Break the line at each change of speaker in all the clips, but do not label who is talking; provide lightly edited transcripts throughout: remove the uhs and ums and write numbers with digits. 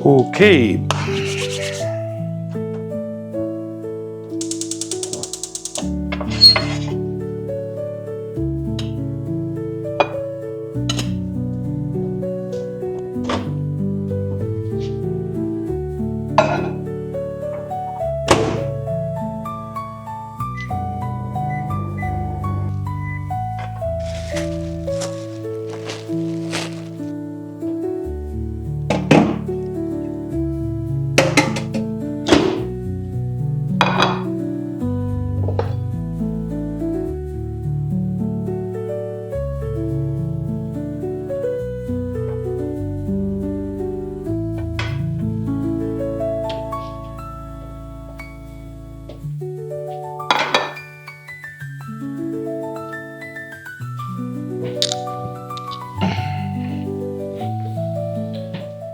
Okay.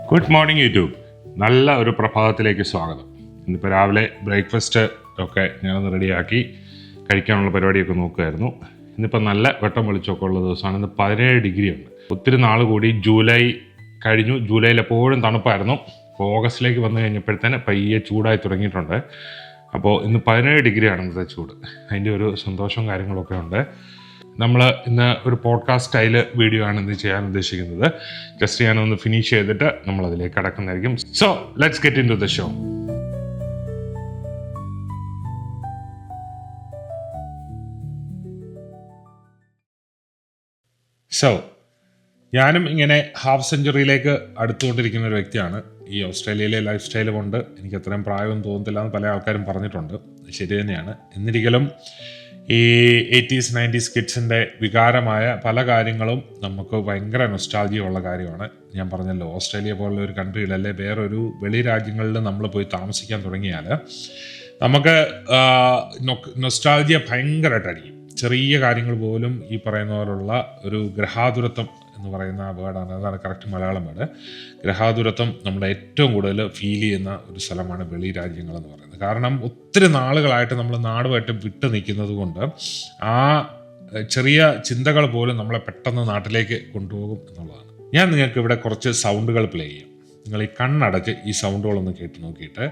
Good morning YouTube. നല്ല ഒരു പ്രഭാതത്തിലേക്ക് സ്വാഗതം. ഇന്നിപ്പോൾ രാവിലെ ബ്രേക്ക്ഫാസ്റ്റ് ഒക്കെ ഞാനൊന്ന് റെഡിയാക്കി കഴിക്കാനുള്ള പരിപാടിയൊക്കെ നോക്കുമായിരുന്നു. ഇന്നിപ്പോൾ നല്ല വെട്ടം വെളിച്ചമൊക്കെ ഉള്ള ദിവസമാണ്. ഇന്ന് 17 ഡിഗ്രി ഉണ്ട്. ഒത്തിരി നാൾ കൂടി ജൂലൈ കഴിഞ്ഞു. ജൂലൈയിൽ എപ്പോഴും തണുപ്പായിരുന്നു. അപ്പോൾ ഓഗസ്റ്റിലേക്ക് വന്നു കഴിഞ്ഞപ്പോഴത്തേന് പയ്യെ ചൂടായി തുടങ്ങിയിട്ടുണ്ട്. അപ്പോൾ ഇന്ന് 17 ഡിഗ്രിയാണ് ഇന്നത്തെ ചൂട്. അതിൻ്റെ ഒരു സന്തോഷവും കാര്യങ്ങളൊക്കെ ഉണ്ട്. നമ്മൾ ഇന്ന് ഒരു പോഡ്കാസ്റ്റ് സ്റ്റൈല് വീഡിയോ ആണ് ഇന്ന് ചെയ്യാൻ ഉദ്ദേശിക്കുന്നത്. ജസ്റ്റ് ഞാനൊന്ന് ഫിനിഷ് ചെയ്തിട്ട് നമ്മളതിലേക്ക് കടക്കുന്നതായിരിക്കും. So let's get in to the show. So ഞാനും ഇങ്ങനെ ഹാഫ് സെഞ്ച്വറിയിലേക്ക് അടുത്തുകൊണ്ടിരിക്കുന്ന ഒരു വ്യക്തിയാണ്. ഈ ഓസ്ട്രേലിയയിലെ ലൈഫ് സ്റ്റൈൽ കൊണ്ട് എനിക്ക് അത്രയും പ്രായമൊന്നും തോന്നത്തില്ല എന്ന് പല ആൾക്കാരും പറഞ്ഞിട്ടുണ്ട്. ശരി തന്നെയാണ്. എന്നിരിക്കലും ഈ 80s 90s കിഡ്സിൻ്റെ വികാരമായ പല കാര്യങ്ങളും നമുക്ക് ഭയങ്കര നൊസ്റ്റാൾജിയ ഉള്ള കാര്യമാണ്. ഞാൻ പറഞ്ഞല്ലോ, ഓസ്ട്രേലിയ പോലുള്ള ഒരു കൺട്രിയിൽ അല്ലെ വേറൊരു വെളി രാജ്യങ്ങളിൽ നമ്മൾ പോയി താമസിക്കാൻ തുടങ്ങിയാൽ നമുക്ക് നൊസ്റ്റാൾജിയ ഭയങ്കരമായിട്ടായിരിക്കും. ചെറിയ കാര്യങ്ങൾ പോലും ഈ പറയുന്ന പോലുള്ള ഒരു ഗ്രഹാതുരത്വം എന്ന് പറയുന്ന വേർഡാണ്, അതാണ് കറക്റ്റ് മലയാളം വേർഡ്. ഗ്രഹാതുരത്വം നമ്മളെ ഏറ്റവും കൂടുതൽ ഫീൽ ചെയ്യുന്ന ഒരു സ്ഥലമാണ് വെളി രാജ്യങ്ങൾ എന്ന് പറയുന്നത്. കാരണം ഒത്തിരി നാളുകളായിട്ട് നമ്മൾ നാടുമായിട്ട് വിട്ടു നിൽക്കുന്നത് കൊണ്ട് ആ ചെറിയ ചിന്തകൾ പോലും നമ്മളെ പെട്ടെന്ന് നാട്ടിലേക്ക് കൊണ്ടുപോകും എന്നുള്ളതാണ്. ഞാൻ നിങ്ങൾക്ക് ഇവിടെ കുറച്ച് സൗണ്ടുകൾ പ്ലേ ചെയ്യാം. നിങ്ങൾ ഈ കണ്ണടച്ച് ഈ സൗണ്ടുകളൊന്ന് കേട്ട് നോക്കിയിട്ട്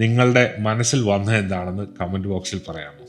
നിങ്ങളുടെ മനസ്സിൽ വന്നത് എന്താണെന്ന് കമൻറ്റ് ബോക്സിൽ പറയാമോ?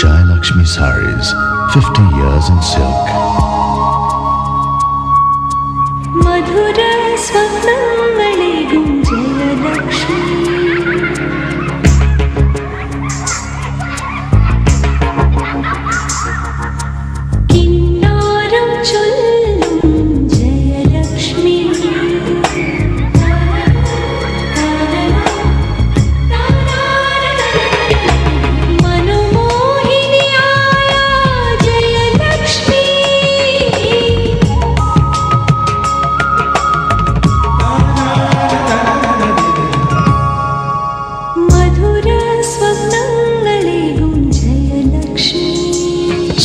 Jayalakshmi Sarees, 50 years in silk.
Madhura Swapnangalegum Jayalakshmi. Kinnaram chollum Jayalakshmi.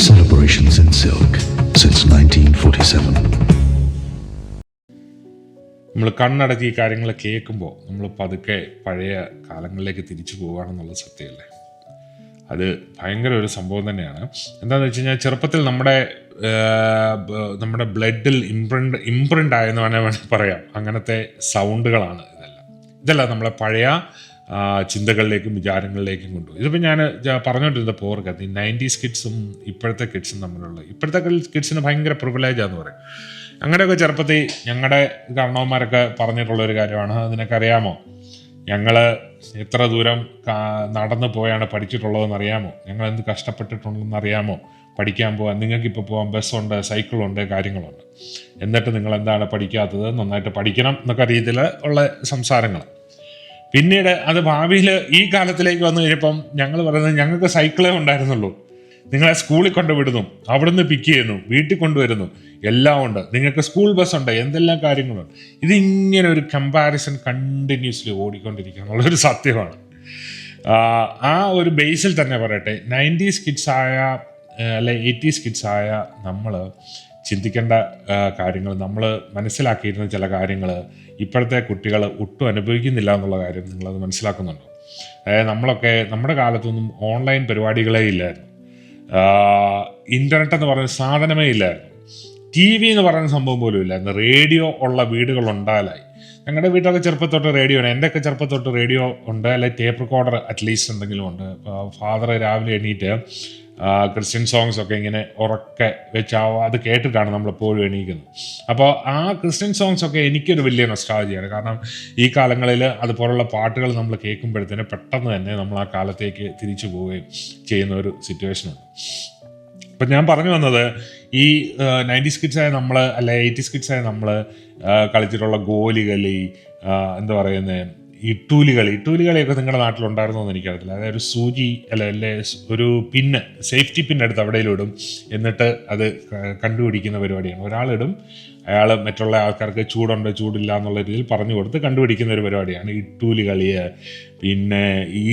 Celebrations in silk since 1947.
നമ്മൾ കണ്ണടച്ച് ഈ കാര്യങ്ങൾ കേൾക്കുമ്പോൾ നമ്മൾ പതുക്കെ പഴയ കാലങ്ങളിലേക്ക് തിരിച്ചു പോകുകയാണെന്നുള്ള സത്യമല്ലേ. അത് ഭയങ്കര ഒരു സംഭവം തന്നെയാണ്. എന്താണെന്ന് വെച്ച് കഴിഞ്ഞാൽ ചെറുപ്പത്തിൽ നമ്മുടെ ബ്ലഡിൽ ഇംപ്രിൻ്റ് ആയെന്ന് വേണമെങ്കിൽ പറയാം. അങ്ങനത്തെ സൗണ്ടുകളാണ് ഇതെല്ലാം നമ്മളെ പഴയ ചിന്തകളിലേക്കും വിചാരങ്ങളിലേക്കും കൊണ്ടുപോകും. ഇതിപ്പോൾ ഞാൻ പറഞ്ഞുകൊണ്ടിരുന്ന പോർക്കത്ത് ഈ 90s കിഡ്സും ഇപ്പോഴത്തെ കിഡ്സും തമ്മിലുള്ള ഇപ്പോഴത്തെ കിഡ്സിന് ഭയങ്കര പ്രിവിലേജാന്ന് പറയും. അങ്ങനെയൊക്കെ ചെറുപ്പത്തിൽ ഞങ്ങളുടെ കാരണവന്മാരൊക്കെ പറഞ്ഞിട്ടുള്ളൊരു കാര്യമാണ്. അതിനൊക്കെ അറിയാമോ, ഞങ്ങൾ എത്ര ദൂരം നടന്നു പോയാണ് പഠിച്ചിട്ടുള്ളതെന്ന് അറിയാമോ, ഞങ്ങൾ എന്ത് കഷ്ടപ്പെട്ടിട്ടുണ്ടെന്ന് അറിയാമോ, പഠിക്കാൻ പോകാൻ നിങ്ങൾക്കിപ്പോൾ പോകാൻ ബസ്സുണ്ട്, സൈക്കിളുണ്ട്, കാര്യങ്ങളുണ്ട്, എന്നിട്ട് നിങ്ങൾ എന്താണ് പഠിക്കാത്തത്, നന്നായിട്ട് പഠിക്കണം എന്നൊക്കെ രീതിയിൽ ഉള്ള സംസാരങ്ങൾ. പിന്നീട് അത് ഭാവിയിൽ ഈ കാലത്തിലേക്ക് വന്നു കഴിഞ്ഞപ്പം ഞങ്ങൾ പറയുന്നത് ഞങ്ങൾക്ക് സൈക്കിളേ ഉണ്ടായിരുന്നുള്ളൂ, നിങ്ങളെ സ്കൂളിൽ കൊണ്ടുവിടുന്നു, അവിടുന്ന് പിക്ക് ചെയ്യുന്നു, വീട്ടിൽ കൊണ്ടുവരുന്നു, എല്ലാം ഉണ്ട്, നിങ്ങൾക്ക് സ്കൂൾ ബസ്സുണ്ട്, എന്തെല്ലാം കാര്യങ്ങളുണ്ട്. ഇതിങ്ങനെ ഒരു കമ്പാരിസൺ കണ്ടിന്യൂസ്ലി ഓടിക്കൊണ്ടിരിക്കുക എന്നുള്ളൊരു സത്യമാണ്. ആ ഒരു ബേസിൽ തന്നെ പറയട്ടെ, 90s കിഡ്സായ അല്ലെ 80s കിഡ്സായ നമ്മൾ ചിന്തിക്കേണ്ട കാര്യങ്ങൾ, നമ്മൾ മനസ്സിലാക്കിയിരുന്ന ചില കാര്യങ്ങൾ ഇപ്പോഴത്തെ കുട്ടികൾ ഒട്ടും അനുഭവിക്കുന്നില്ല എന്നുള്ള കാര്യം നിങ്ങളത് മനസ്സിലാക്കുന്നുണ്ടോ? അതായത് നമ്മളൊക്കെ നമ്മുടെ കാലത്തൊന്നും ഓൺലൈൻ പരിപാടികളേ ഇല്ലായിരുന്നു, ഇൻ്റർനെറ്റ് എന്ന് പറയുന്ന സാധനമേ ഇല്ലായിരുന്നു, TV എന്ന് പറയുന്ന സംഭവം പോലും ഇല്ലായിരുന്നു, റേഡിയോ ഉള്ള വീടുകൾ ഉണ്ടായാലായി. ഞങ്ങളുടെ വീട്ടിലൊക്കെ ചെറുപ്പത്തൊട്ട് റേഡിയോ ആണ്, എൻ്റെയൊക്കെ ചെറുപ്പത്തൊട്ട് റേഡിയോ ഉണ്ട്, അല്ലെങ്കിൽ ടേപ്പ് റെക്കോർഡർ അറ്റ്ലീസ്റ്റ് എന്തെങ്കിലും ഉണ്ട്. ഫാദർ രാവിലെ എണീറ്റ് ക്രിസ്ത്യൻ സോങ്സ് ഒക്കെ ഇങ്ങനെ ഉറക്കെ വെച്ച് അത് കേട്ടിട്ടാണ് നമ്മളെപ്പോഴും എണീക്കുന്നത്. അപ്പോൾ ആ ക്രിസ്ത്യൻ സോങ്സ് ഒക്കെ എനിക്കൊരു വലിയ നൊസ്റ്റാൾജിയാണ്. കാരണം ഈ കാലങ്ങളിൽ അതുപോലുള്ള പാട്ടുകൾ നമ്മൾ കേൾക്കുമ്പോഴത്തേന് പെട്ടെന്ന് തന്നെ നമ്മൾ ആ കാലത്തേക്ക് തിരിച്ചു പോവുകയും ചെയ്യുന്ന ഒരു സിറ്റുവേഷനുണ്ട്. അപ്പം ഞാൻ പറഞ്ഞു വന്നത് ഈ 90s കിഡ്സായ നമ്മൾ അല്ലെ 80s കിഡ്സായ നമ്മൾ കളിച്ചിട്ടുള്ള ഗോലികളി, എന്താ പറയുന്നത്, ഇട്ടൂലി കളിയൊക്കെ നിങ്ങളുടെ നാട്ടിലുണ്ടായിരുന്നോ എന്ന് എനിക്കറിയത്തില്ല. അതായത് ഒരു സൂചി അല്ലെ ഒരു പിന്ന്, സേഫ്റ്റി പിൻ എടുത്ത് അവിടെയിലും ഇടും, എന്നിട്ട് അത് കണ്ടുപിടിക്കുന്ന പരിപാടിയാണ്. ഒരാളിടും, അയാൾ മറ്റുള്ള ആൾക്കാർക്ക് ചൂടുണ്ട് ചൂടില്ല എന്നുള്ള രീതിയിൽ പറഞ്ഞു കൊടുത്ത് കണ്ടുപിടിക്കുന്ന ഒരു പരിപാടിയാണ് ഇട്ടൂലി കളിയെ, പിന്നെ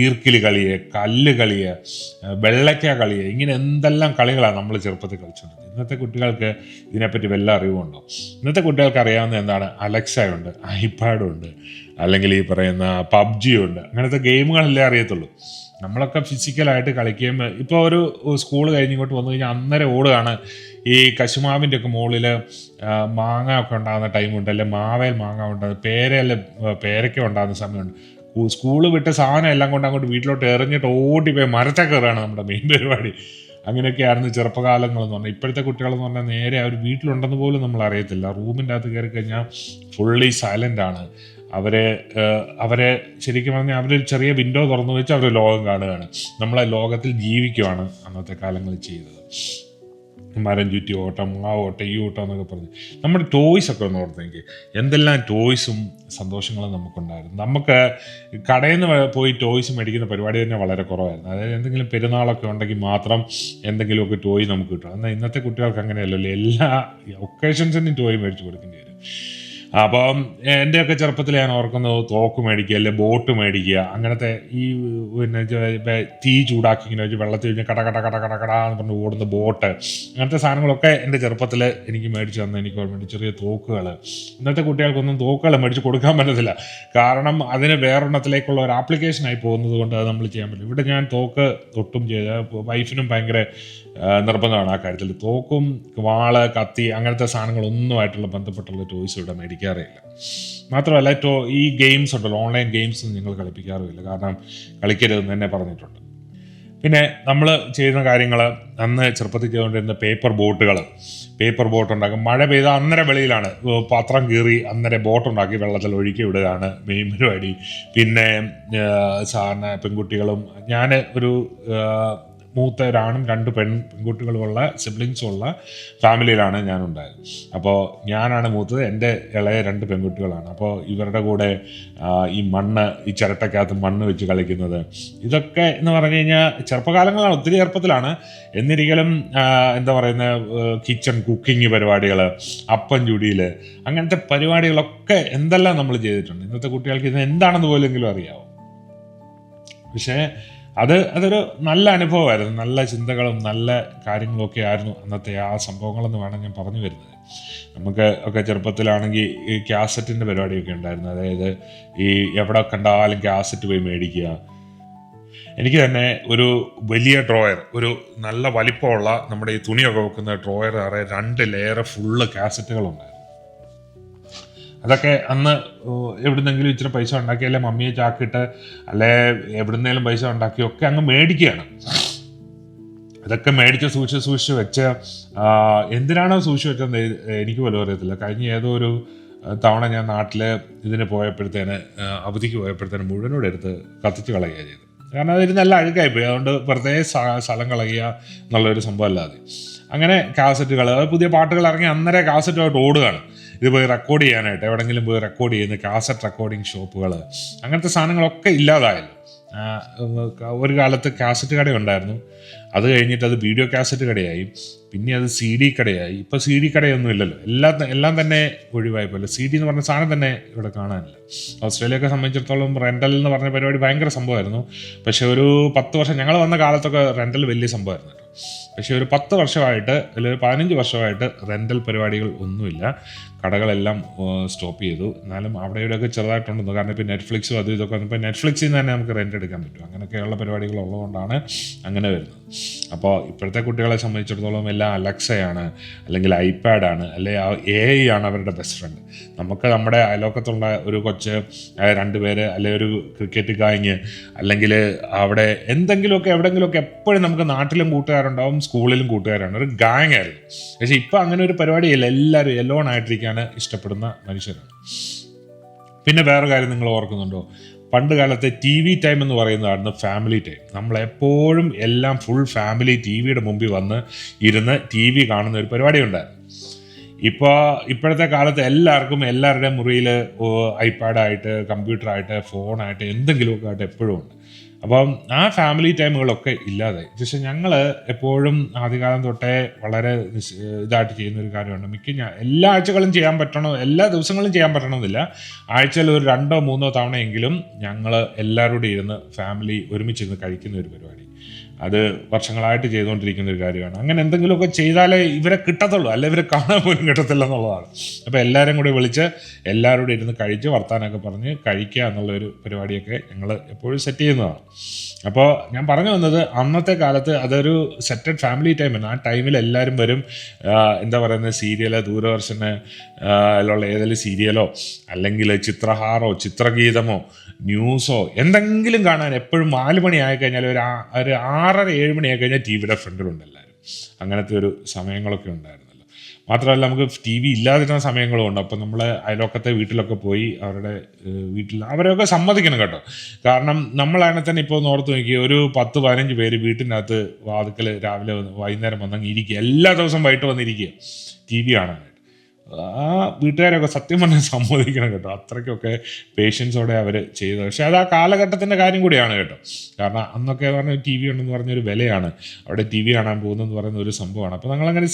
ഈർക്കിലി കളിയെ, കല്ല് കളിയെ, വെള്ളയ്ക്ക കളിയെ, ഇങ്ങനെ എന്തെല്ലാം കളികളാണ് നമ്മൾ ചെറുപ്പത്തിൽ കളിച്ചിട്ടുണ്ട്. ഇന്നത്തെ കുട്ടികൾക്ക് ഇതിനെപ്പറ്റി വല്ല അറിവുണ്ടോ? ഇന്നത്തെ കുട്ടികൾക്ക് അറിയാവുന്ന എന്താണ്, അലക്സയുണ്ട്, ഐപാഡുണ്ട്, അല്ലെങ്കിൽ ഈ പറയുന്ന PUBG ഉണ്ട്, അങ്ങനത്തെ ഗെയിമുകളല്ലേ അറിയത്തുള്ളൂ. നമ്മളൊക്കെ ഫിസിക്കലായിട്ട് കളിക്കുകയും ഇപ്പോൾ ഒരു സ്കൂൾ കഴിഞ്ഞിങ്ങോട്ട് വന്നു കഴിഞ്ഞാൽ അന്നേരം ഓടുകയാണ് ഈ കശുമാവിൻ്റെ ഒക്കെ മുകളിൽ മാങ്ങ ഒക്കെ ഉണ്ടാകുന്ന ടൈമുണ്ട്, അല്ലെ മാവേൽ മാങ്ങ ഉണ്ടാകുന്ന പേരയ്ക്ക ഉണ്ടാകുന്ന സമയമുണ്ട്. സ്കൂള് വിട്ട സാധനം എല്ലാം കൊണ്ട് അങ്ങോട്ട് വീട്ടിലോട്ട് എറിഞ്ഞിട്ട് ഓടിപ്പോയി മരത്തെ കയറുകയാണ് നമ്മുടെ മെയിൻ പരിപാടി. അങ്ങനെയൊക്കെയായിരുന്നു ചെറുപ്പകാലങ്ങളെന്ന് പറഞ്ഞാൽ. ഇപ്പോഴത്തെ കുട്ടികളെന്ന് പറഞ്ഞാൽ നേരെ അവർ വീട്ടിലുണ്ടെന്ന് പോലും നമ്മൾ അറിയത്തില്ല. റൂമിൻ്റെ അകത്ത് കയറി കഴിഞ്ഞാൽ ഫുള്ളി സൈലൻ്റ് ആണ്. അവരെ ശരിക്കും പറഞ്ഞാൽ അവരൊരു ചെറിയ വിൻഡോ തുറന്നു വെച്ച് അവർ ലോകം കാണുകയാണ്. നമ്മളെ ലോകത്തിൽ ജീവിക്കുവാണ് അന്നത്തെ കാലങ്ങളിൽ ചെയ്തത്. മരം ചുറ്റി ഓട്ടം, ആ ഓട്ടം, ഈ ഓട്ടം എന്നൊക്കെ പറഞ്ഞ് നമ്മുടെ ടോയ്സൊക്കെ ഒന്ന് ഓർത്തെങ്കിൽ എന്തെല്ലാം ടോയ്സും സന്തോഷങ്ങളും നമുക്കുണ്ടായിരുന്നു. നമുക്ക് കടയിൽ നിന്ന് പോയി ടോയ്സ് മേടിക്കുന്ന പരിപാടി തന്നെ വളരെ കുറവായിരുന്നു. അതായത് എന്തെങ്കിലും പെരുന്നാളൊക്കെ ഉണ്ടെങ്കിൽ മാത്രം എന്തെങ്കിലുമൊക്കെ ടോയ് നമുക്ക് കിട്ടും. എന്നാൽ ഇന്നത്തെ കുട്ടികൾക്ക് അങ്ങനെയല്ലല്ലോ, എല്ലാ ഒക്കേഷൻസിനും ടോയ് മേടിച്ച് കൊടുക്കേണ്ടി വരും. അപ്പം എൻ്റെയൊക്കെ ചെറുപ്പത്തിൽ ഞാൻ ഓർക്കുന്നത് തോക്ക് മേടിക്കുക, അല്ലെ ബോട്ട് മേടിക്കുക, അങ്ങനത്തെ ഈ പിന്നെ തീ ചൂടാക്കി ഇങ്ങനെ വെച്ച് വെള്ളത്തിൽ കഴിഞ്ഞ് കട എന്ന് പറഞ്ഞ് ഓടുന്ന ബോട്ട്, അങ്ങനത്തെ സാധനങ്ങളൊക്കെ എൻ്റെ ചെറുപ്പത്തിൽ എനിക്ക് മേടിച്ച് തന്ന എനിക്ക് ഓർമ്മയുണ്ട്. ചെറിയ തോക്കുകൾ. ഇന്നത്തെ കുട്ടികൾക്കൊന്നും തോക്കുകൾ മേടിച്ച് കൊടുക്കാൻ പറ്റത്തില്ല, കാരണം അതിന് വേറൊരെണ്ണത്തിലേക്കുള്ള ഒരു ആപ്ലിക്കേഷനായി പോകുന്നത് കൊണ്ട് അത് നമ്മൾ ചെയ്യാൻ പറ്റില്ല. ഇവിടെ ഞാൻ തോക്ക് ഒട്ടും ചെയ്ത വൈഫിനും ഭയങ്കര നിർബന്ധമാണ് ആ കാര്യത്തിൽ. തോക്കും വാള്, കത്തി, അങ്ങനത്തെ സാധനങ്ങളൊന്നുമായിട്ടുള്ള ബന്ധപ്പെട്ടുള്ള ടോയ്സ് ഇവിടെ മേടിക്കാറില്ല. മാത്രമല്ല ഈ ഗെയിംസ് ഉണ്ടല്ലോ, ഓൺലൈൻ ഗെയിംസ് നിങ്ങൾ കളിപ്പിക്കാറുമില്ല, കാരണം കളിക്കരുതെന്ന് തന്നെ പറഞ്ഞിട്ടുണ്ട്. പിന്നെ നമ്മൾ ചെയ്യുന്ന കാര്യങ്ങൾ അന്ന് ചെറുപ്പത്തിൽ ചെയ്തുകൊണ്ടിരുന്ന പേപ്പർ ബോട്ട് ഉണ്ടാക്കും. മഴ പെയ്ത അന്നേരം വെളിയിലാണ്, പാത്രം കീറി അന്നേരം ബോട്ടുണ്ടാക്കി വെള്ളത്തിൽ ഒഴുക്കി വിടുകയാണ് മെയിൻ പരിപാടി. പിന്നെ സാധാരണ പെൺകുട്ടികളും, ഞാൻ ഒരു മൂത്ത ഒരാണും 2 പെൺകുട്ടികളുമുള്ള സിബ്ലിങ്സുള്ള ഫാമിലിയിലാണ് ഞാനുണ്ടായത്. അപ്പോൾ ഞാനാണ് മൂത്തത്, എൻ്റെ ഇളയ 2 പെൺകുട്ടികളാണ്. അപ്പോൾ ഇവരുടെ കൂടെ ഈ ഈ ചിരട്ടക്കകത്ത് മണ്ണ് വെച്ച് കളിക്കുന്നത്, ഇതൊക്കെ എന്ന് പറഞ്ഞു കഴിഞ്ഞാൽ ചെറുപ്പകാലങ്ങളാണ്, ഒത്തിരി ചെറുപ്പത്തിലാണ്. എന്നിരിക്കലും എന്താ പറയുന്ന കിച്ചൺ കുക്കിംഗ് പരിപാടികൾ, അപ്പം ചുടിയിൽ, അങ്ങനത്തെ പരിപാടികളൊക്കെ എന്തെല്ലാം നമ്മൾ ചെയ്തിട്ടുണ്ട്. ഇന്നത്തെ കുട്ടികൾക്ക് ഇത് എന്താണെന്ന് പോലെങ്കിലും അറിയാമോ? പക്ഷേ അതൊരു നല്ല അനുഭവമായിരുന്നു. നല്ല ചിന്തകളും നല്ല കാര്യങ്ങളൊക്കെ ആയിരുന്നു അന്നത്തെ ആ സംഭവങ്ങളെന്ന് വേണം ഞാൻ പറഞ്ഞു വരുന്നത്. നമുക്ക് ഒക്കെ ചെറുപ്പത്തിലാണെങ്കിൽ ഈ കാസറ്റിൻ്റെ പരിപാടിയൊക്കെ ഉണ്ടായിരുന്നു. അതായത് ഈ എവിടെ കണ്ടാലും കാസറ്റ് പോയി മേടിക്കുക. എനിക്ക് തന്നെ ഒരു വലിയ ഡ്രോയർ, ഒരു നല്ല വലിപ്പമുള്ള നമ്മുടെ ഈ തുണിയൊക്കെ വെക്കുന്ന ഡ്രോയർ, 2 ലെയർ ഫുള്ള് കാസറ്റുകളുണ്ടായിരുന്നു. അതൊക്കെ അന്ന് എവിടുന്നെങ്കിലും ഇച്ചിരി പൈസ ഉണ്ടാക്കി, അല്ലെ മമ്മിയെ ചാക്കിട്ട്, അല്ലെ എവിടുന്നേലും പൈസ ഉണ്ടാക്കി ഒക്കെ അങ്ങ് മേടിക്കുകയാണ്. അതൊക്കെ മേടിച്ച് സൂക്ഷിച്ച് വെച്ച് എന്തിനാണോ സൂക്ഷിച്ച് വെച്ചെന്ന് എനിക്ക് പോലും അറിയത്തില്ല. കഴിഞ്ഞ ഏതോ ഒരു തവണ ഞാൻ നാട്ടിൽ ഇതിന് പോയപ്പോഴത്തേന്, അവധിക്ക് പോയപ്പോഴത്തേന് മുഴുവനോടെ എടുത്ത് കത്തിച്ച് കളയുക ചെയ്ത്. കാരണം അതൊരു നല്ല അഴുക്കായിപ്പോയി. അതുകൊണ്ട് വെറുതെ സ്ഥലം കളയുക എന്നുള്ളൊരു സംഭവം അല്ലാതെ. അങ്ങനെ കാസറ്റുകൾ, പുതിയ പാട്ടുകൾ ഇറങ്ങി അന്നേരം കാസറ്റുമായിട്ട് ഓടുകയാണ്. ഇത് പോയി റെക്കോർഡ് ചെയ്യാനായിട്ട്, എവിടെയെങ്കിലും പോയി റെക്കോർഡ് ചെയ്യുന്ന കാസറ്റ് റെക്കോർഡിങ് ഷോപ്പുകൾ, അങ്ങനത്തെ സാധനങ്ങളൊക്കെ ഇല്ലാതായല്ലോ. ഒരു കാലത്ത് കാസറ്റ് കട ഉണ്ടായിരുന്നു, അത് കഴിഞ്ഞിട്ട് അത് വീഡിയോ കാസറ്റ് കടയായി, പിന്നെ അത് CD കടയായി. ഇപ്പോൾ CD കടയൊന്നും ഇല്ലല്ലോ, എല്ലാം തന്നെ ഒഴിവായി പോലെ. CD എന്ന് പറഞ്ഞ സാധനം തന്നെ ഇവിടെ കാണാനില്ല. ഓസ്ട്രേലിയയൊക്കെ സംബന്ധിച്ചിടത്തോളം റെൻ്റൽ എന്ന് പറഞ്ഞ പരിപാടി ഭയങ്കര സംഭവമായിരുന്നു. പക്ഷേ ഒരു 10 വർഷം, ഞങ്ങൾ വന്ന കാലത്തൊക്കെ റെൻ്റൽ വലിയ സംഭവമായിരുന്നു കേട്ടോ. പക്ഷേ ഒരു 10 വർഷമായിട്ട് അല്ലെങ്കിൽ ഒരു 15 വർഷമായിട്ട് റെൻ്റൽ പരിപാടികൾ ഒന്നുമില്ല. കടകളെല്ലാം സ്റ്റോപ്പ് ചെയ്തു. എന്നാലും അവിടെ ഇവിടെയൊക്കെ ചെറുതായിട്ടുണ്ടെന്ന്. കാരണം ഇപ്പോൾ നെറ്റ്ഫ്ലിക്സും അതും ഇതൊക്കെ വന്നപ്പോൾ നെറ്റ്ഫ്ലിക്സിൽ നിന്ന് തന്നെ നമുക്ക് റെൻ്റ് എടുക്കാൻ പറ്റും. അങ്ങനെയൊക്കെയുള്ള പരിപാടികൾ ഉള്ളതുകൊണ്ടാണ് അങ്ങനെ വരുന്നത്. അപ്പോൾ ഇപ്പോഴത്തെ കുട്ടികളെ സംബന്ധിച്ചിടത്തോളം എല്ലാം അലക്സയാണ്, അല്ലെങ്കിൽ ഐപാഡാണ്, അല്ലെങ്കിൽ AI ആണ് അവരുടെ ബെസ്റ്റ് ഫ്രണ്ട്. നമുക്ക് നമ്മുടെ അയലോക്കത്തുള്ള ഒരു കൊച്ച്, 2 പേര്, അല്ലെങ്കിൽ ഒരു ക്രിക്കറ്റ് ഗാങ്, അല്ലെങ്കിൽ അവിടെ എന്തെങ്കിലുമൊക്കെ എവിടെയെങ്കിലുമൊക്കെ എപ്പോഴും നമുക്ക് നാട്ടിലും കൂട്ടുകാരുണ്ടാവും, സ്കൂളിലും കൂട്ടുകാരാണ്. ഒരു ഗാങ് ആയിരുന്നു. പക്ഷേ ഇപ്പോൾ അങ്ങനെ ഒരു പരിപാടിയില്ല. എല്ലാവരും എലോൺ ആയിട്ടിരിക്കാൻ ഇഷ്ടപ്പെടുന്ന മനുഷ്യരാണ്. പിന്നെ വേറെ കാര്യം നിങ്ങൾ ഓർക്കുന്നുണ്ടോ? പണ്ട് കാലത്തെ TV ടൈം എന്ന് പറയുന്നതായിരുന്നു ഫാമിലി ടൈം. നമ്മളെപ്പോഴും എല്ലാം ഫുൾ ഫാമിലി TV മുമ്പിൽ വന്ന് ഇരുന്ന് TV കാണുന്ന ഒരു പരിപാടി ഉണ്ടായിരുന്നു. ഇപ്പോഴത്തെ കാലത്ത് എല്ലാവർക്കും എല്ലാവരുടെയും മുറിയിൽ ഐപാഡായിട്ട്, കമ്പ്യൂട്ടറായിട്ട്, ഫോണായിട്ട്, എന്തെങ്കിലുമൊക്കെ ആയിട്ട് എപ്പോഴും ഉണ്ട്. അപ്പം ആ ഫാമിലി ടൈമുകളൊക്കെ ഇല്ലാതായി. പക്ഷേ ഞങ്ങൾ എപ്പോഴും ആദ്യകാലം തൊട്ടേ വളരെ ഇതായിട്ട് ചെയ്യുന്നൊരു കാര്യമാണ്. എല്ലാ ആഴ്ചകളും ചെയ്യാൻ പറ്റണോ, എല്ലാ ദിവസങ്ങളും ചെയ്യാൻ പറ്റണമെന്നില്ല. ആഴ്ചയിൽ ഒരു 2 or 3 തവണയെങ്കിലും ഞങ്ങൾ എല്ലാവരോടും ഇരുന്ന് ഫാമിലി ഒരുമിച്ചിരുന്ന് കഴിക്കുന്ന ഒരു പരിപാടി. അത് വർഷങ്ങളായിട്ട് ചെയ്തുകൊണ്ടിരിക്കുന്ന ഒരു കാര്യമാണ്. അങ്ങനെ എന്തെങ്കിലുമൊക്കെ ചെയ്താലേ ഇവരെ കിട്ടത്തുള്ളൂ, അല്ലെ ഇവരെ കാണാൻ പോലും കിട്ടത്തില്ല എന്നുള്ളതാണ്. അപ്പോൾ എല്ലാവരും കൂടി വിളിച്ച് എല്ലാവരോടും ഇരുന്ന് കഴിച്ച് വർത്താനമൊക്കെ പറഞ്ഞ് കഴിക്കുക എന്നുള്ളൊരു പരിപാടിയൊക്കെ ഞങ്ങൾ എപ്പോഴും സെറ്റ് ചെയ്യുന്നതാണ്. അപ്പോൾ ഞാൻ പറഞ്ഞു വന്നത്, അന്നത്തെ കാലത്ത് അതൊരു സെറ്റഡ് ഫാമിലി ടൈമാണ്. ആ ടൈമിൽ എല്ലാവരും വരും. എന്താ പറയുന്നത്, സീരിയല്, ദൂരദർശനുള്ള ഏതെങ്കിലും സീരിയലോ അല്ലെങ്കിൽ ചിത്രഹാരോ ചിത്രഗീതമോ ന്യൂസോ എന്തെങ്കിലും കാണാൻ എപ്പോഴും 4 മണി ആയിക്കഴിഞ്ഞാൽ ഒരു 6:30-7 മണി ആയിക്കഴിഞ്ഞാൽ TV ഫ്രണ്ടിലുണ്ട് എല്ലാവരും. അങ്ങനത്തെ ഒരു സമയങ്ങളൊക്കെ ഉണ്ടായിരുന്നല്ലോ. മാത്രമല്ല നമുക്ക് TV ഇല്ലാതിരുന്ന സമയങ്ങളും ഉണ്ട്. അപ്പം നമ്മൾ അയൽവക്കത്തെ വീട്ടിലൊക്കെ പോയി അവരുടെ വീട്ടിൽ അവരൊക്കെ സമ്മതിക്കണം കേട്ടോ. കാരണം നമ്മളാണെങ്കിൽ തന്നെ ഇപ്പോൾ ഒന്ന് ഓർത്ത് നോക്കി, ഒരു 10-15 പേര് വീട്ടിനകത്ത് വാതിക്കൽ രാവിലെ വൈകുന്നേരം വന്നങ്ങ് ഇരിക്കുക, എല്ലാ ദിവസവും വൈകിട്ട് വന്നിരിക്കുക TV കാണാനായിട്ട്. ആ വീട്ടുകാരൊക്കെ സത്യം പറഞ്ഞാൽ സമ്മതിക്കണം കേട്ടോ. അത്രയ്ക്കൊക്കെ പേഷ്യൻസോടെ അവർ ചെയ്തത്. പക്ഷെ അത് ആ കാലഘട്ടത്തിൻ്റെ കാര്യം കൂടിയാണ് കേട്ടോ. കാരണം അന്നൊക്കെ പറഞ്ഞാൽ TV ഉണ്ടെന്ന് പറഞ്ഞൊരു വിലയാണ്. അവിടെ TV കാണാൻ പോകുന്നതെന്ന് പറയുന്ന ഒരു സംഭവമാണ്. അപ്പോൾ ഞങ്ങളങ്ങനെ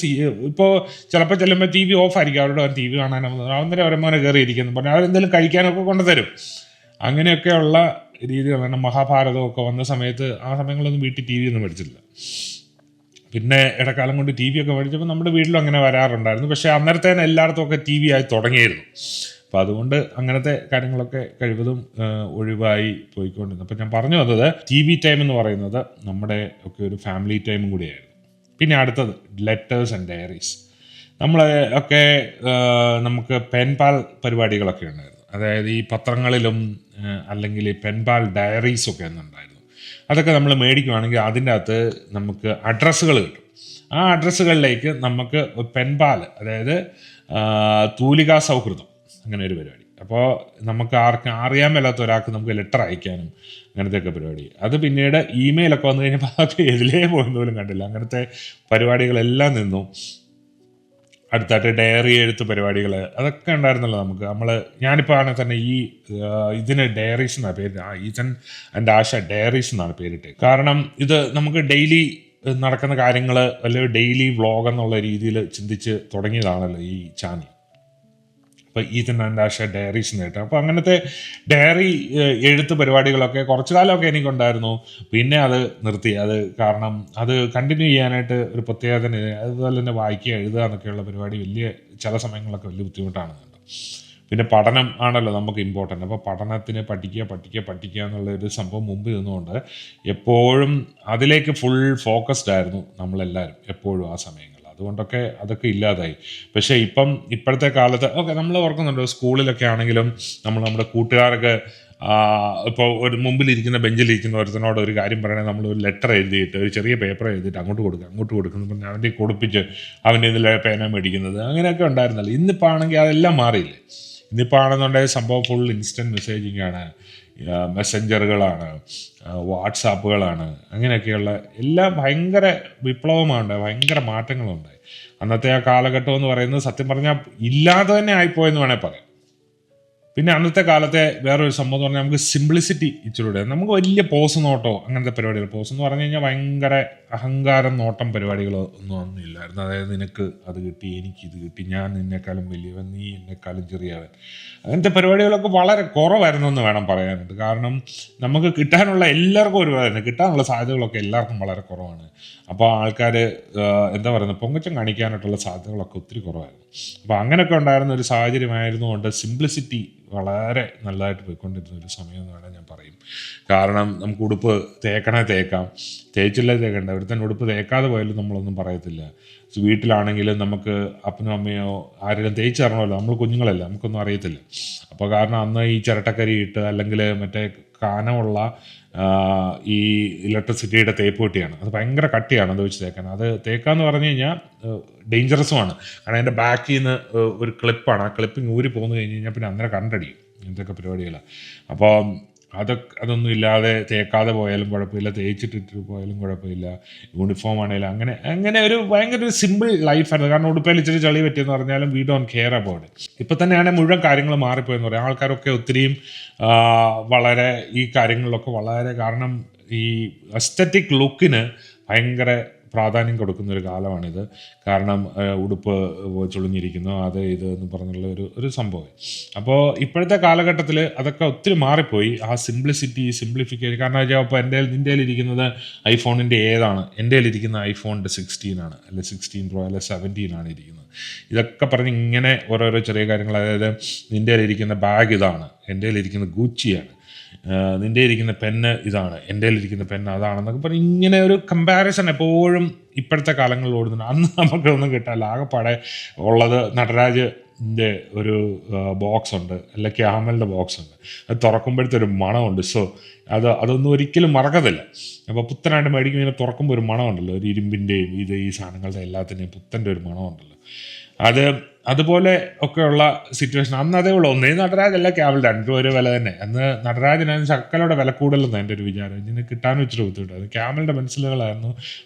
ഇപ്പോൾ ചിലപ്പോൾ ചെല്ലുമ്പോൾ TV ഓഫ് ആയിരിക്കും. അവരുടെ TV കാണാൻ അന്നേരം അവരമ്മനെ കയറിയിരിക്കുന്നു പറഞ്ഞാൽ അവരെന്തെങ്കിലും കഴിക്കാനൊക്കെ കൊണ്ടുതരും. അങ്ങനെയൊക്കെയുള്ള രീതികളാണ്. മഹാഭാരതമൊക്കെ വന്ന സമയത്ത് ആ സമയങ്ങളൊന്നും വീട്ടിൽ TV ഒന്നും മേടിച്ചില്ല. പിന്നെ ഇടക്കാലം കൊണ്ട് TV ഒക്കെ മേടിച്ചപ്പോൾ നമ്മുടെ വീട്ടിലും അങ്ങനെ വരാറുണ്ടായിരുന്നു. പക്ഷേ അന്നേരത്തേന് എല്ലായിടത്തും ഒക്കെ TV ആയി തുടങ്ങിയിരുന്നു. അപ്പോൾ അതുകൊണ്ട് അങ്ങനത്തെ കാര്യങ്ങളൊക്കെ കഴിവതും ഒഴിവായി പോയിക്കൊണ്ടിരുന്നു. അപ്പോൾ ഞാൻ പറഞ്ഞു വന്നത്, TV ടൈം എന്ന് പറയുന്നത് നമ്മുടെ ഒക്കെ ഒരു ഫാമിലി ടൈമും കൂടിയായിരുന്നു. പിന്നെ അടുത്തത് ലെറ്റേഴ്സ് ആൻഡ് ഡയറീസ്. നമ്മളൊക്കെ നമുക്ക് പെൻപാൽ പരിപാടികളൊക്കെ ഉണ്ടായിരുന്നു. അതായത് ഈ പത്രങ്ങളിലും അല്ലെങ്കിൽ പെൻപാൽ ഡയറീസൊക്കെ എന്നുണ്ടായിരുന്നു. അതൊക്കെ നമ്മൾ മേടിക്കുകയാണെങ്കിൽ അതിൻ്റെ അകത്ത് നമുക്ക് അഡ്രസ്സുകൾ കിട്ടും. ആ അഡ്രസ്സുകളിലേക്ക് നമുക്ക് പെൻപാൽ, അതായത് തൂലികാ സൗഹൃദം, അങ്ങനെ ഒരു പരിപാടി. അപ്പോൾ നമുക്ക് അറിയാൻ മേലാത്ത ഒരാൾക്ക് നമുക്ക് ലെറ്റർ അയക്കാനും അങ്ങനത്തെയൊക്കെ പരിപാടി. അത് പിന്നീട് ഇമെയിലൊക്കെ വന്നു കഴിഞ്ഞപ്പോൾ അതൊക്കെ എതിലേ പോകുന്ന പോലും കണ്ടില്ല. അങ്ങനത്തെ പരിപാടികളെല്ലാം നിന്നു. അടുത്തായിട്ട് ഡയറി എഴുത്ത് പരിപാടികൾ അതൊക്കെ ഉണ്ടായിരുന്നല്ലോ നമുക്ക്. ഞാനിപ്പോൾ ആണെങ്കിൽ തന്നെ ഇതിന് ഡയറീസ് എന്നാണ് പേര്. ഈതൻ ആൻഡ് ആശ ഡയറീസ് എന്നാണ് പേരിട്ട്. കാരണം ഇത് നമുക്ക് ഡെയിലി നടക്കുന്ന കാര്യങ്ങൾ അല്ലെങ്കിൽ ഡെയിലി വ്ളോഗ് എന്നുള്ള രീതിയിൽ ചിന്തിച്ച് തുടങ്ങിയതാണല്ലോ ഈ ചാനൽ. അപ്പോൾ ഈതൻ ആൻഡ് ആശ ഡയറീസ് എന്ന് കേട്ടോ. അപ്പോൾ അങ്ങനത്തെ ഡയറി എഴുത്ത് പരിപാടികളൊക്കെ കുറച്ചു കാലമൊക്കെ എനിക്കുണ്ടായിരുന്നു. പിന്നെ അത് നിർത്തി. അത് കാരണം അത് കണ്ടിന്യൂ ചെയ്യാനായിട്ട് ഒരു പ്രത്യേകത, അതുപോലെ തന്നെ വായിക്കുക, എഴുതുക എന്നൊക്കെയുള്ള പരിപാടി ചില സമയങ്ങളൊക്കെ വലിയ ബുദ്ധിമുട്ടാണ്. പിന്നെ പഠനം ആണല്ലോ നമുക്ക് ഇമ്പോർട്ടൻ്റ്. അപ്പോൾ പഠനത്തിന് പഠിക്കുക എന്നുള്ളൊരു സംഭവം മുമ്പിൽ നിന്നുകൊണ്ട് എപ്പോഴും അതിലേക്ക് ഫുൾ ഫോക്കസ്ഡ് ആയിരുന്നു നമ്മളെല്ലാവരും എപ്പോഴും ആ സമയങ്ങളിൽ. അതുകൊണ്ടൊക്കെ അതൊക്കെ ഇല്ലാതായി. പക്ഷേ ഇപ്പോഴത്തെ കാലത്ത് നമ്മൾ ഓർക്കുന്നുണ്ട്, സ്കൂളിലൊക്കെ ആണെങ്കിലും നമ്മുടെ കൂട്ടുകാരൊക്കെ ഇപ്പോൾ ഒരു മുമ്പിലിരിക്കുന്ന ബെഞ്ചിലിരിക്കുന്ന ഒരുത്തനോട് ഒരു കാര്യം പറയണേ, നമ്മൾ ഒരു ലെറ്റർ എഴുതിയിട്ട് ഒരു ചെറിയ പേപ്പർ എഴുതിയിട്ട് അങ്ങോട്ട് കൊടുക്കുന്നു, പറഞ്ഞാൽ അവൻ്റെ കൊടുപ്പിച്ച് അവൻ്റെ ഇതിൽ പേന മേടിക്കുന്നത് അങ്ങനെയൊക്കെ ഉണ്ടായിരുന്നല്ലോ. ഇന്നിപ്പോൾ ആണെങ്കിൽ അതെല്ലാം മാറിയില്ലേ. ഇന്നിപ്പോൾ ആണെന്നുണ്ടെങ്കിൽ സംഭവം ഫുൾ ഇൻസ്റ്റൻറ്റ് മെസ്സേജിങ് ആണ്, മെസ്സഞ്ചറുകളാണ്, വാട്സാപ്പുകളാണ്, അങ്ങനെയൊക്കെയുള്ള എല്ലാം ഭയങ്കര വിപ്ലവമാണ്, ഭയങ്കര മാറ്റങ്ങളുണ്ടായി. അന്നത്തെ ആ കാലഘട്ടം എന്ന് പറയുന്നത് സത്യം പറഞ്ഞാൽ ഇല്ലാതെ തന്നെ ആയിപ്പോയെന്ന് വേണേൽ പറയാം. പിന്നെ അന്നത്തെ കാലത്തെ വേറൊരു സംഭവം എന്ന് പറഞ്ഞാൽ നമുക്ക് സിംപ്ലിസിറ്റി ഇച്ചിലൂടെ, നമുക്ക് വലിയ പോസ് നോട്ടോ അങ്ങനത്തെ പരിപാടികൾ, പോസ് എന്ന് പറഞ്ഞു കഴിഞ്ഞാൽ ഭയങ്കര അഹങ്കാരം നോട്ടം പരിപാടികളോ ഒന്നും ഇല്ലായിരുന്നു. അതായത് നിനക്ക് അത് കിട്ടി, എനിക്കിത് കിട്ടി, ഞാൻ നിന്നെക്കാളും വലിയവൻ, നീ എന്നെക്കാളും ചെറിയവൻ, അങ്ങനത്തെ പരിപാടികളൊക്കെ വളരെ കുറവായിരുന്നു എന്ന് വേണം പറയാനായിട്ട്. കാരണം നമുക്ക് കിട്ടാനുള്ള എല്ലാവർക്കും ഒരുപാട് കിട്ടാനുള്ള സാധ്യതകളൊക്കെ എല്ലാവർക്കും വളരെ കുറവാണ്. അപ്പോൾ ആൾക്കാർ എന്താ പറയുന്നത്, പൊങ്ങച്ചം കാണിക്കാനായിട്ടുള്ള സാധ്യതകളൊക്കെ ഒത്തിരി കുറവായിരുന്നു. അപ്പോൾ അങ്ങനെയൊക്കെ ഉണ്ടായിരുന്ന ഒരു സാഹചര്യമായിരുന്നു കൊണ്ട് സിംപ്ലിസിറ്റി വളരെ നല്ലതായിട്ട് പോയിക്കൊണ്ടിരുന്ന ഒരു സമയം എന്ന് വേണമെങ്കിൽ ഞാൻ പറയും. കാരണം നമുക്ക് ഉടുപ്പ് തേക്കാം, തേച്ചില്ലേ തേക്കണ്ട, ഇവിടുത്തെ ഉടുപ്പ് തേക്കാതെ പോയാലും നമ്മളൊന്നും പറയത്തില്ല. വീട്ടിലാണെങ്കിലും നമുക്ക് അപ്പനോ അമ്മയോ ആരെങ്കിലും തേച്ച് തരണമല്ലോ, നമ്മൾ കുഞ്ഞുങ്ങളല്ല, നമുക്കൊന്നും അറിയത്തില്ല. അപ്പോൾ കാരണം അന്ന് ഈ ചിരട്ടക്കരി ഇട്ട് അല്ലെങ്കിൽ മറ്റേ കാനമുള്ള ഈ ഇലക്ട്രിസിറ്റിയുടെ തേപ്പ് പെട്ടിയാണ്, അത് ഭയങ്കര കട്ടിയാണ്, അത് വെച്ച് തേക്കാൻ. അത് തേക്കാന്ന് പറഞ്ഞു കഴിഞ്ഞാൽ ഡേഞ്ചറസുമാണ്. കാരണം അതിൻ്റെ ബാക്കിൽ നിന്ന് ഒരു ക്ലിപ്പാണ്, ആ ക്ലിപ്പിങ് ഊരി പോന്നു കഴിഞ്ഞ് കഴിഞ്ഞാൽ പിന്നെ അന്നേരം കണ്ടടിയും, ഇതൊക്കെ പരിപാടികളാണ്. അപ്പോൾ അതൊന്നും ഇല്ലാതെ തേക്കാതെ പോയാലും കുഴപ്പമില്ല, തേച്ചിട്ടിട്ട് പോയാലും കുഴപ്പമില്ല, യൂണിഫോം ആണെങ്കിലും അങ്ങനെ ഒരു ഭയങ്കര ഒരു സിമ്പിൾ ലൈഫായിരുന്നു. കാരണം ഉടുപ്പയിൽ ഇച്ചിരി ചളി പറ്റിയെന്ന് പറഞ്ഞാലും we don't care about it. ഇപ്പം തന്നെയാണ് മുഴുവൻ കാര്യങ്ങൾ മാറിപ്പോയെന്ന് പറയാം. ആൾക്കാരൊക്കെ ഒത്തിരിയും വളരെ ഈ കാര്യങ്ങളിലൊക്കെ വളരെ, കാരണം ഈ അസ്തറ്റിക് ലുക്കിന് ഭയങ്കര പ്രാധാന്യം കൊടുക്കുന്ന ഒരു കാലമാണിത്. കാരണം ഉടുപ്പ് ചുളിഞ്ഞിരിക്കുന്നു, അത് ഇത് എന്ന് പറഞ്ഞുള്ള ഒരു സംഭവം. അപ്പോൾ ഇപ്പോഴത്തെ കാലഘട്ടത്തിൽ അതൊക്കെ ഒത്തിരി മാറിപ്പോയി. ആ സിംപ്ലിഫിക്കേഷൻ. കാരണം വെച്ചാൽ ഇപ്പോൾ നിൻ്റെ കയ്യിലിരിക്കുന്നത് ഐഫോണിൻ്റെ ഏതാണ്? എൻ്റെ കയ്യിലിരിക്കുന്ന ഐഫോണിൻ്റെ 16 ആണ്, അല്ലെ 16 Pro, അല്ലെ 17 ആണ് ഇരിക്കുന്നത്. ഇതൊക്കെ പറഞ്ഞ് ഇങ്ങനെ ഓരോരോ ചെറിയ കാര്യങ്ങൾ. അതായത് നിൻ്റെ കയ്യിലിരിക്കുന്ന ബാഗ് ഇതാണ്, എൻ്റെ കയ്യിലിരിക്കുന്ന ഗൂച്ചിയാണ്, നിൻ്റെ ഇരിക്കുന്ന പെന്ന് ഇതാണ്, എൻ്റെ ഇരിക്കുന്ന പെന്ന് അതാണെന്നൊക്കെ പറഞ്ഞ് ഇങ്ങനെ ഒരു കമ്പാരിസൺ എപ്പോഴും ഇപ്പോഴത്തെ കാലങ്ങളിൽ ഓടുന്നുണ്ട്. അന്ന് നമുക്കൊന്നും കിട്ടാല്ല. ആകെപ്പാടെ ഉള്ളത് നടരാജിൻ്റെ ഒരു ബോക്സ് ഉണ്ട്, അല്ല ക്യാമലിൻ്റെ ബോക്സ് ഉണ്ട്. അത് തുറക്കുമ്പോഴത്തെ ഒരു മണമുണ്ട്. സോ അതൊന്നും ഒരിക്കലും മറക്കത്തില്ല. അപ്പോൾ പുത്തനായിട്ട് മേടിക്കുമ്പോൾ ഇങ്ങനെ തുറക്കുമ്പോൾ ഒരു മണമുണ്ടല്ലോ, ഒരു ഇരുമ്പിൻ്റെയും ഈ സാധനങ്ങളുടെ എല്ലാത്തിൻ്റെയും പുത്തൻ്റെ ഒരു മണമുണ്ടല്ലോ. അതുപോലെ ഒക്കെയുള്ള സിറ്റുവേഷൻ അന്ന് അതേ ഉള്ളൂ. ഒന്നേ നടരാജ് അല്ല ക്യാമൽ, രണ്ടും ഒരു വില തന്നെ. അന്ന് നടരാജിന് ശക്കലയുടെ വില കൂടുതലെന്ന് എൻ്റെ ഒരു വിചാരം. ഇതിന് കിട്ടാനും ഇച്ചിരി ബുദ്ധിമുട്ടായിരുന്നു. ക്യാമലിൻ്റെ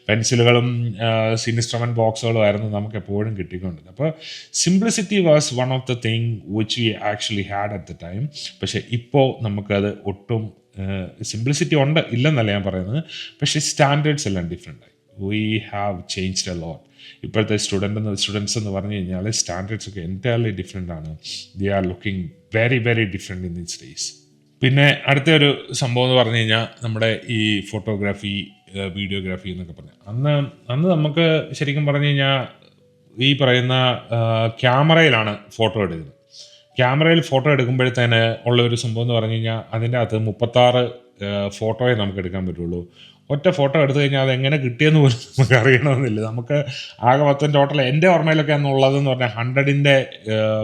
പെൻസിലുകളും ഇൻസ്ട്രുമെൻറ്റ് ബോക്സുകളും ആയിരുന്നു നമുക്ക് എപ്പോഴും കിട്ടിക്കൊണ്ടിരുന്നത്. അപ്പോൾ simplicity was one of the thing which we actually had at the time. പക്ഷേ ഇപ്പോൾ നമുക്കത് ഒട്ടും സിംപ്ലിസിറ്റി ഉണ്ട് ഇല്ലെന്നല്ല ഞാൻ പറയുന്നത്, പക്ഷേ സ്റ്റാൻഡേർഡ്സ് എല്ലാം ഡിഫറെൻ്റ് ആയി. We have changed a lot. ഇപ്പോഴത്തെ സ്റ്റുഡൻസ് എന്ന് പറഞ്ഞു കഴിഞ്ഞാൽ സ്റ്റാൻഡേർഡ്സ് ഒക്കെ എൻറ്റയർലി ഡിഫറെൻ്റ് ആണ്. They are looking very very different in these days. പിന്നെ അടുത്ത ഒരു സംഭവം എന്ന് പറഞ്ഞു കഴിഞ്ഞാൽ നമ്മുടെ ഈ ഫോട്ടോഗ്രാഫി, വീഡിയോഗ്രാഫി എന്നൊക്കെ പറഞ്ഞാൽ അന്ന് നമുക്ക് ശരിക്കും പറഞ്ഞു കഴിഞ്ഞാൽ ഈ പറയുന്ന ക്യാമറയിലാണ് ഫോട്ടോ എടുക്കുന്നത്. ക്യാമറയിൽ ഫോട്ടോ എടുക്കുമ്പോഴത്തേന് ഉള്ള ഒരു സംഭവം എന്ന് പറഞ്ഞു കഴിഞ്ഞാൽ അതിൻ്റെ അകത്ത് 36 ഫോട്ടോയെ നമുക്ക് എടുക്കാൻ പറ്റുള്ളൂ. ഒറ്റ ഫോട്ടോ എടുത്തു കഴിഞ്ഞാൽ അത് എങ്ങനെ കിട്ടിയെന്ന് പോലും നമുക്ക് അറിയണമെന്നില്ല. നമുക്ക് ആകെ മൊത്തം ടോട്ടൽ എൻ്റെ ഓർമ്മയിലൊക്കെ അന്നുള്ളതെന്ന് പറഞ്ഞാൽ 100ൻ്റെ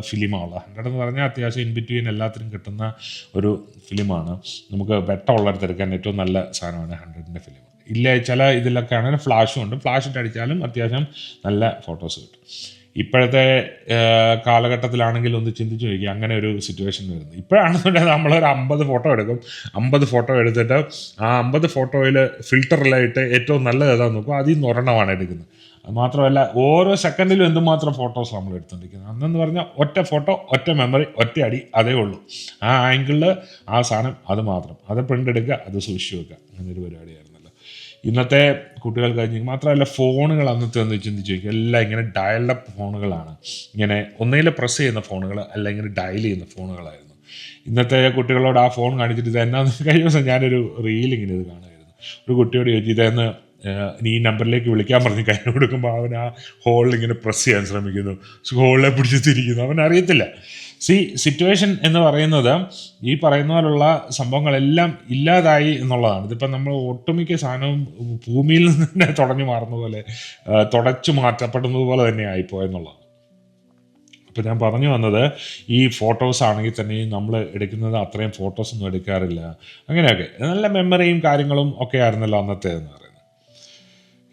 ഫിലിമാണ്. 100 എന്ന് പറഞ്ഞാൽ അത്യാവശ്യം ഇൻ ബിറ്റ്വീൻ എല്ലാത്തിനും കിട്ടുന്ന ഒരു ഫിലിമാണ്. നമുക്ക് വെട്ടമുള്ളിടത്ത് എടുക്കാൻ ഏറ്റവും നല്ല സാധനമാണ് 100ൻ്റെ ഫിലിം. ഇല്ല ചില ഇതിലൊക്കെ ആണെങ്കിൽ ഫ്ലാഷും ഉണ്ട്, ഫ്ലാഷ് ഇട്ട് അടിച്ചാലും അത്യാവശ്യം നല്ല ഫോട്ടോസ് കിട്ടും. ഇപ്പോഴത്തെ കാലഘട്ടത്തിലാണെങ്കിൽ ഒന്ന് ചിന്തിച്ച് നോക്കി അങ്ങനെ ഒരു സിറ്റുവേഷൻ വരുന്നത്. ഇപ്പോഴാണെന്നുണ്ടെങ്കിൽ നമ്മളൊരു 50 ഫോട്ടോ എടുക്കും. 50 ഫോട്ടോ എടുത്തിട്ട് ആ 50 ഫോട്ടോയിൽ ഫിൽറ്ററിലായിട്ട് ഏറ്റവും നല്ലത് ഏതാണെന്ന് നോക്കും, അതിൽ നിന്ന് ഒരെണ്ണമാണ് എടുക്കുന്നത്. അത് മാത്രമല്ല ഓരോ സെക്കൻഡിലും എന്തുമാത്രം ഫോട്ടോസ് നമ്മൾ എടുത്തുകൊണ്ടിരിക്കുന്നത്. അന്നെന്ന് പറഞ്ഞാൽ ഒറ്റ ഫോട്ടോ, ഒറ്റ മെമ്മറി, ഒറ്റ അടി, അതേ ഉള്ളൂ. ആ ആംഗിളിൽ ആ സാധനം അത് മാത്രം, അത് പ്രിൻ്റ് എടുക്കുക, അത് സൂക്ഷിച്ച് വെക്കുക, അങ്ങനൊരു പരിപാടിയായിരുന്നല്ലോ. ഇന്നത്തെ കുട്ടികൾ കഴിഞ്ഞ് മാത്രമല്ല ഫോണുകൾ അന്നത്തെ ഒന്ന് ചിന്തിച്ച് ചോദിക്കുക, എല്ലാം ഇങ്ങനെ ഡയൽഡപ്പ് ഫോണുകളാണ്. ഇങ്ങനെ ഒന്നേൽ പ്രസ് ചെയ്യുന്ന ഫോണുകൾ അല്ലെങ്കിൽ ഡയൽ ചെയ്യുന്ന ഫോണുകളായിരുന്നു. ഇന്നത്തെ കുട്ടികളോട് ആ ഫോൺ കാണിച്ചിട്ട് ഇത് എന്നാന്ന് കഴിഞ്ഞ ദിവസം ഞാനൊരു റീലിങ്ങനെ ഇത് കാണുമായിരുന്നു. ഒരു കുട്ടിയോട് ചോദിച്ചു ഇതെന്ന് ഈ നമ്പറിലേക്ക് വിളിക്കാൻ പറഞ്ഞ് കൈ കൊടുക്കുമ്പോൾ അവൻ ആ ഹോളിൽ ഇങ്ങനെ പ്രസ് ചെയ്യാൻ ശ്രമിക്കുന്നു, ഹോളിലെ പിടിച്ച് തിരിക്കുന്നു, അവൻ അറിയത്തില്ല. സിറ്റുവേഷൻ എന്ന് പറയുന്നത് ഈ പറയുന്ന പോലുള്ള സംഭവങ്ങളെല്ലാം ഇല്ലാതായി എന്നുള്ളതാണ്. ഇതിപ്പോൾ നമ്മൾ ഒട്ടുമിക്ക സാധനവും ഭൂമിയിൽ നിന്ന് തന്നെ തുടഞ്ഞു മാറുന്ന പോലെ തുടച്ചു മാറ്റപ്പെടുന്നത് പോലെ തന്നെ ആയിപ്പോയെന്നുള്ളതാണ്. അപ്പോൾ ഞാൻ പറഞ്ഞു വന്നത് ഈ ഫോട്ടോസ് ആണെങ്കിൽ തന്നെയും നമ്മൾ എടുക്കുന്നത് അത്രയും ഫോട്ടോസൊന്നും എടുക്കാറില്ല. അങ്ങനെയൊക്കെ നല്ല മെമ്മറിയും കാര്യങ്ങളും ഒക്കെ ആയിരുന്നല്ലോ അന്നത്തേതെന്ന് പറയുന്നത്.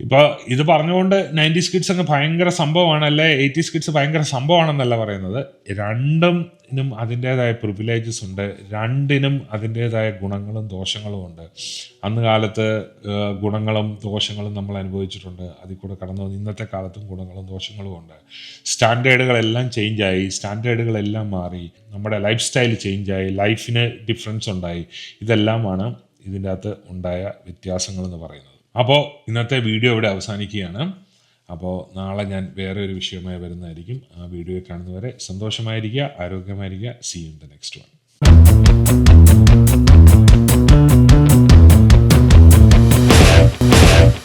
ഇപ്പോൾ ഇത് പറഞ്ഞുകൊണ്ട് 90s കിഡ്സ് അങ്ങ് ഭയങ്കര സംഭവമാണ്, അല്ലെ 80s കിഡ്സ് ഭയങ്കര സംഭവമാണെന്നല്ല പറയുന്നത്. രണ്ടിനും അതിൻ്റേതായ പ്രിവിലേജസ് ഉണ്ട്, രണ്ടിനും അതിൻ്റേതായ ഗുണങ്ങളും ദോഷങ്ങളും ഉണ്ട്. അന്ന് കാലത്ത് ഗുണങ്ങളും ദോഷങ്ങളും നമ്മൾ അനുഭവിച്ചിട്ടുണ്ട്, അതിൽ കൂടെ കടന്നു വന്ന് ഇന്നത്തെ കാലത്തും ഗുണങ്ങളും ദോഷങ്ങളും ഉണ്ട്. സ്റ്റാൻഡേർഡുകളെല്ലാം ചേഞ്ചായി, സ്റ്റാൻഡേർഡുകളെല്ലാം മാറി, നമ്മുടെ ലൈഫ് സ്റ്റൈൽ ചേഞ്ചായി, ലൈഫിന് ഡിഫറൻസ് ഉണ്ടായി. ഇതെല്ലാമാണ് ഇതിൻ്റെ അകത്ത് ഉണ്ടായ വ്യത്യാസങ്ങളെന്ന് പറയുന്നത്. അപ്പോൾ ഇന്നത്തെ വീഡിയോ ഇവിടെ അവസാനിക്കുകയാണ്. അപ്പോൾ നാളെ ഞാൻ വേറെ ഒരു വിഷയമായി വരുന്നതായിരിക്കും. ആ വീഡിയോ കാണുന്നവരെ സന്തോഷമായിരിക്കുക, ആരോഗ്യമായിരിക്കുക. See you in the next one.